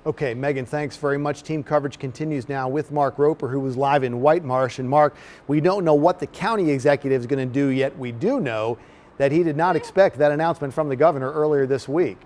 Okay, Megan, thanks very much. Team coverage continues now with Mark Roper, who was live in White Marsh. And Mark, we don't know what the county executive is going to do yet. We do know that he did not expect that announcement from the governor earlier this week.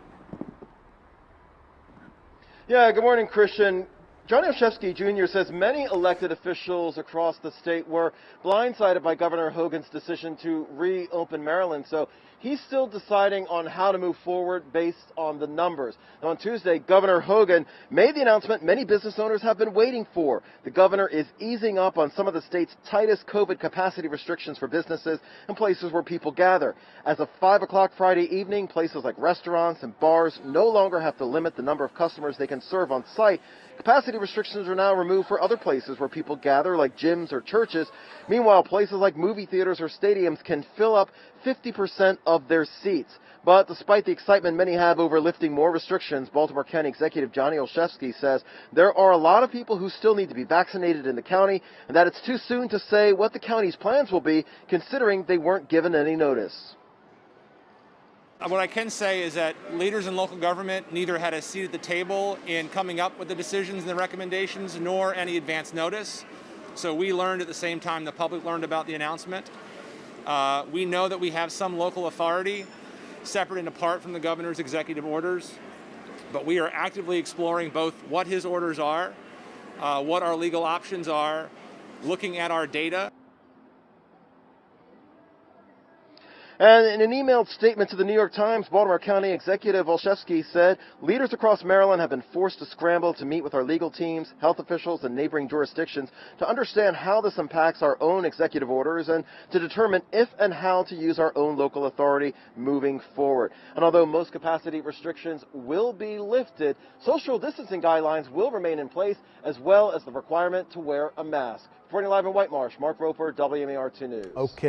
Yeah, good morning, Christian. Johnny Olszewski Jr. says many elected officials across the state were blindsided by Governor Hogan's decision to reopen Maryland. So he's still deciding on how to move forward based on the numbers. Now, on Tuesday, Governor Hogan made the announcement many business owners have been waiting for. The governor is easing up on some of the state's tightest COVID capacity restrictions for businesses and places where people gather. As of 5 o'clock Friday evening, places like restaurants and bars no longer have to limit the number of customers they can serve on site. Capacity restrictions are now removed for other places where people gather, like gyms or churches. Meanwhile, places like movie theaters or stadiums can fill up 50% of their seats. But despite the excitement many have over lifting more restrictions, Baltimore County Executive Johnny Olszewski says there are a lot of people who still need to be vaccinated in the county, and that it's too soon to say what the county's plans will be, considering they weren't given any notice. What I can say is that leaders in local government neither had a seat at the table in coming up with the decisions and the recommendations, nor any advance notice. So we learned at the same time the public learned about the announcement. We know that we have some local authority separate and apart from the governor's executive orders, but we are actively exploring both what his orders are, what our legal options are, looking at our data. And in an emailed statement to the New York Times, Baltimore County Executive Olszewski said, leaders across Maryland have been forced to scramble to meet with our legal teams, health officials, and neighboring jurisdictions to understand how this impacts our own executive orders and to determine if and how to use our own local authority moving forward. And although most capacity restrictions will be lifted, social distancing guidelines will remain in place, as well as the requirement to wear a mask. Reporting live in White Marsh, Mark Roper, WMAR 2 News. Okay.